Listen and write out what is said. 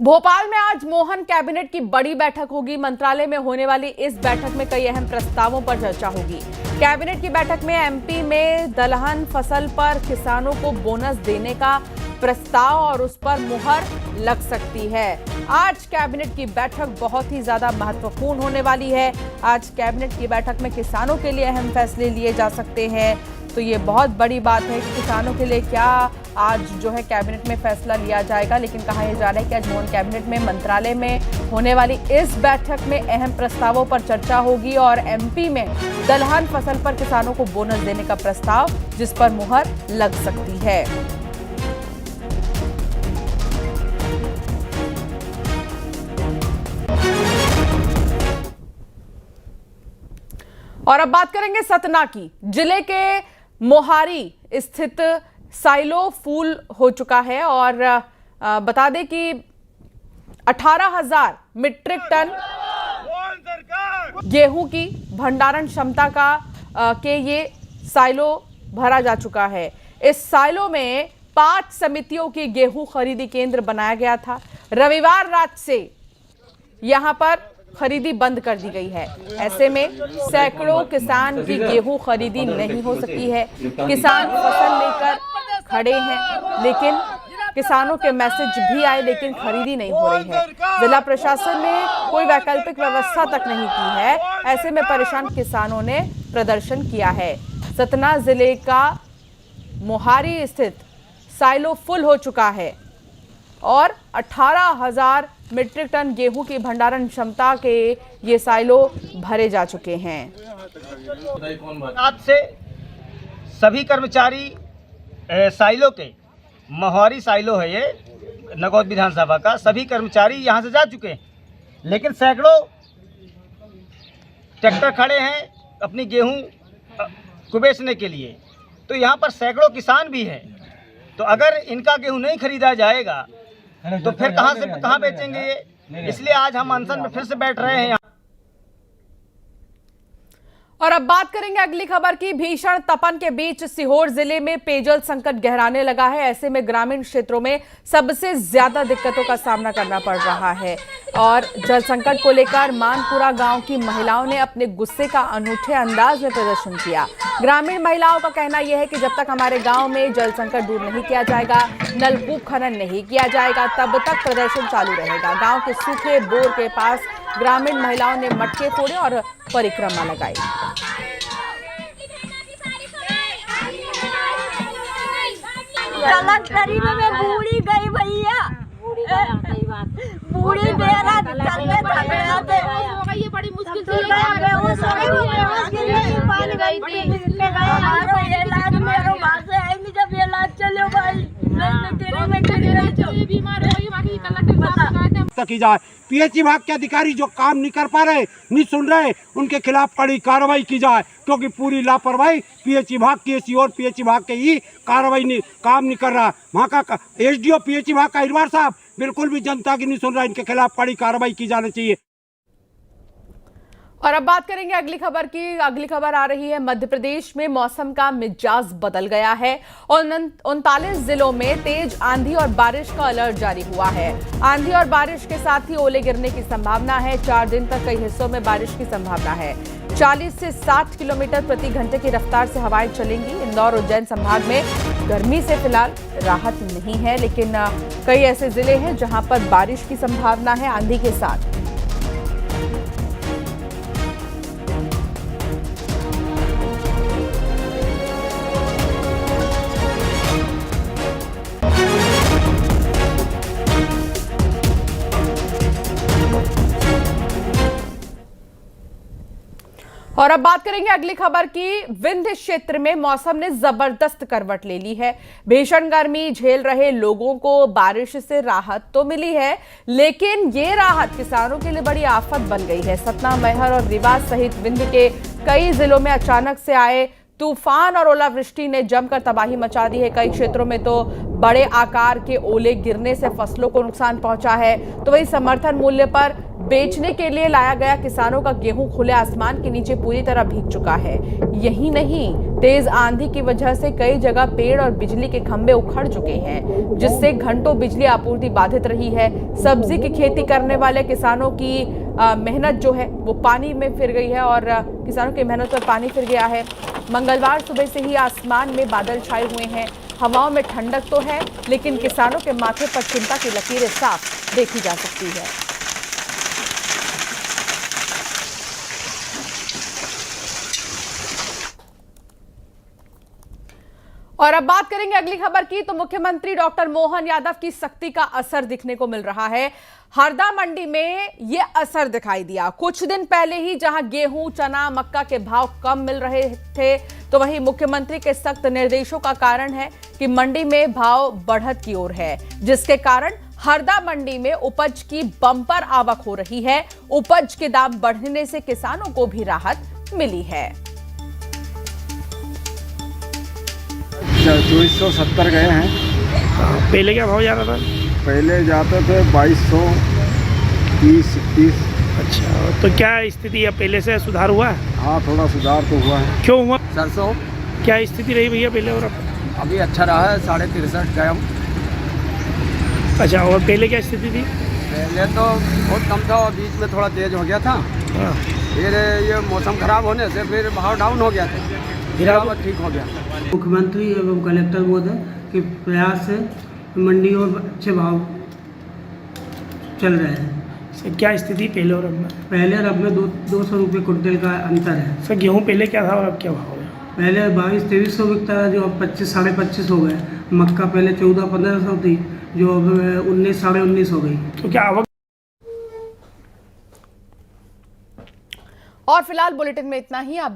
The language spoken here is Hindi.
भोपाल में आज मोहन कैबिनेट की बड़ी बैठक होगी। मंत्रालय में होने वाली इस बैठक में कई अहम प्रस्तावों पर चर्चा होगी। कैबिनेट की बैठक में एमपी में दलहन फसल पर किसानों को बोनस देने का प्रस्ताव और उस पर मुहर लग सकती है। आज कैबिनेट की बैठक बहुत ही ज्यादा महत्वपूर्ण होने वाली है। आज कैबिनेट की बैठक में किसानों के लिए अहम फैसले लिए जा सकते हैं। तो ये बहुत बड़ी बात है कि किसानों के लिए क्या आज जो है कैबिनेट में फैसला लिया जाएगा। लेकिन कहा यह जा रहा है कि आज मोहन कैबिनेट में मंत्रालय में होने वाली इस बैठक में अहम प्रस्तावों पर चर्चा होगी और एमपी में दलहन फसल पर किसानों को बोनस देने का प्रस्ताव जिस पर मुहर लग सकती है। और अब बात करेंगे सतना की। जिले के मोहारी स्थित साइलो फूल हो चुका है और बता दें कि 18,000 मीट्रिक टन गेहूं की भंडारण क्षमता के ये साइलो भरा जा चुका है। इस साइलो में 5 समितियों की गेहूं खरीदी केंद्र बनाया गया था। रविवार रात से यहां पर खरीदी बंद कर दी गई है। ऐसे में सैकड़ों किसान की गेहूं खरीदी नहीं हो सकी है। किसान फसल लेकर खड़े हैं, लेकिन किसानों के मैसेज भी आए लेकिन खरीदी नहीं हो रही है। जिला प्रशासन ने कोई वैकल्पिक व्यवस्था तक नहीं की है। ऐसे में परेशान किसानों ने प्रदर्शन किया है। सतना जिले का मोहारी स्थित साइलो फुल हो चुका है और 18,000 मीट्रिक टन गेहूं की भंडारण क्षमता के ये साइलो भरे जा चुके हैं। आज से सभी कर्मचारी साइलो के, मोहारी साइलो है ये नगौद विधानसभा का, सभी कर्मचारी यहां से जा चुके हैं। लेकिन सैकड़ों ट्रैक्टर खड़े हैं अपनी गेहूं को बेचने के लिए। तो यहां पर सैकड़ों किसान भी हैं। तो अगर इनका गेहूं नहीं खरीदा जाएगा तो फिर कहां बेचेंगे ये। इसलिए आज हम अनशन में फिर से बैठ रहे हैं। और अब बात करेंगे अगली खबर की। भीषण तपन के बीच सीहोर जिले में पेयजल संकट गहराने लगा है। ऐसे में ग्रामीण क्षेत्रों में सबसे ज्यादा दिक्कतों का सामना करना पड़ रहा है और जल संकट को लेकर मानपुरा गांव की महिलाओं ने अपने गुस्से का अनूठे अंदाज में प्रदर्शन किया। ग्रामीण महिलाओं का कहना यह है कि जब तक हमारे गांव में जल संकट दूर नहीं किया जाएगा, नलकूप खनन नहीं किया जाएगा, तब तक प्रदर्शन चालू रहेगा। गांव के सूखे बोर के पास ग्रामीण महिलाओं ने मटके फोड़े और परिक्रमा लगाई। कलेक्टरी में मैं बूढ़ी गई भैया, बूढ़ी मेरा चलने थक ये बड़ी मुश्किल से मेरे वहाँ से आएंगे जब ये इलाज चलो भाई बीमार की जाए। पीएचई विभाग के अधिकारी जो काम नहीं कर पा रहे, नहीं सुन रहे, उनके खिलाफ कड़ी कार्रवाई की जाए क्योंकि पूरी लापरवाही पीएचई विभाग की और पीएचई विभाग के ही कार्रवाई काम नहीं कर रहा। वहाँ का एसडीओ पीएचई विभाग का इरवार साहब बिल्कुल भी जनता की नहीं सुन रहा। इनके खिलाफ कड़ी कार्रवाई की जानी चाहिए। और अब बात करेंगे अगली खबर की। अगली खबर आ रही है मध्य प्रदेश में मौसम का मिजाज बदल गया है और 39 जिलों में तेज आंधी और बारिश का अलर्ट जारी हुआ है। आंधी और बारिश के साथ ही ओले गिरने की संभावना है। 4 दिन तक कई हिस्सों में बारिश की संभावना है। 40 से 60 किलोमीटर प्रति घंटे की रफ्तार से हवाएं चलेंगी। इंदौर उज्जैन संभाग में गर्मी से फिलहाल राहत नहीं है, लेकिन कई ऐसे जिले हैं जहां पर बारिश की संभावना है आंधी के साथ। और अब बात करेंगे अगली खबर की। विंध्य क्षेत्र में मौसम ने जबरदस्त करवट ले ली है। भीषण गर्मी झेल रहे लोगों को बारिश से राहत तो मिली है, लेकिन ये राहत किसानों के लिए बड़ी आफत बन गई है। सतना, मैहर और रीवा सहित विंध्य के कई जिलों में अचानक से आए तूफान और ओलावृष्टि ने जमकर तबाही मचा दी है। कई क्षेत्रों में तो बड़े आकार के ओले गिरने से फसलों को नुकसान पहुंचा है। तो वही समर्थन मूल्य पर बेचने के लिए लाया गया किसानों का गेहूं खुले आसमान के नीचे पूरी तरह भीग चुका है। यही नहीं, तेज आंधी की वजह से कई जगह पेड़ और बिजली के खंभे उखड़ चुके हैं, जिससे घंटों बिजली आपूर्ति बाधित रही है। सब्जी की खेती करने वाले किसानों की मेहनत जो है वो पानी में फिर गई है और किसानों की मेहनत पर पानी फिर गया है। मंगलवार सुबह से ही आसमान में बादल छाए हुए हैं, हवाओं में ठंडक तो है, लेकिन किसानों के माथे पर चिंता की लकीरें साफ देखी जा सकती है। और अब बात करेंगे अगली खबर की, तो मुख्यमंत्री डॉक्टर मोहन यादव की सख्ती का असर दिखने को मिल रहा है। हरदा मंडी में यह असर दिखाई दिया। कुछ दिन पहले ही जहां गेहूं, चना, मक्का के भाव कम मिल रहे थे, तो वहीं मुख्यमंत्री के सख्त निर्देशों का कारण है कि मंडी में भाव बढ़त की ओर है, जिसके कारण हरदा मंडी में उपज की बम्पर आवक हो रही है। उपज के दाम बढ़ने से किसानों को भी राहत मिली है। 2470 गए हैं। पहले क्या भाव जा रहा था? पहले जाते थे 2200, 30, 30। अच्छा, तो क्या स्थिति है, पहले से सुधार हुआ है? हाँ, थोड़ा सुधार तो हुआ है। क्यों हुआ? सरसों क्या स्थिति रही भैया पहले और अब? अभी अच्छा रहा है, 63.5 गया। अच्छा, और पहले क्या स्थिति थी? पहले तो बहुत कम था और बीच में थोड़ा तेज हो गया था। हाँ। फिर ये मौसम खराब होने से फिर भाव डाउन हो गया था, फिर अब ठीक हो गया। मुख्यमंत्री एवं कलेक्टर महोदय के प्रयास से मंडी और अच्छे भाव चल रहे हैं। सर, क्या स्थिति पहले और अब में? पहले और अब में 200 रुपये कुंटल का अंतर है। सर, गेहूं पहले क्या था और अब क्या भाव है? पहले 2200-2300 बिकता था, जो अब 25-25.5 हो गए। मक्का पहले 1400-1500 थी, जो अब 19-19.5 हो गई। तो क्या आवक? और फिलहाल बुलेटिन में इतना ही। आप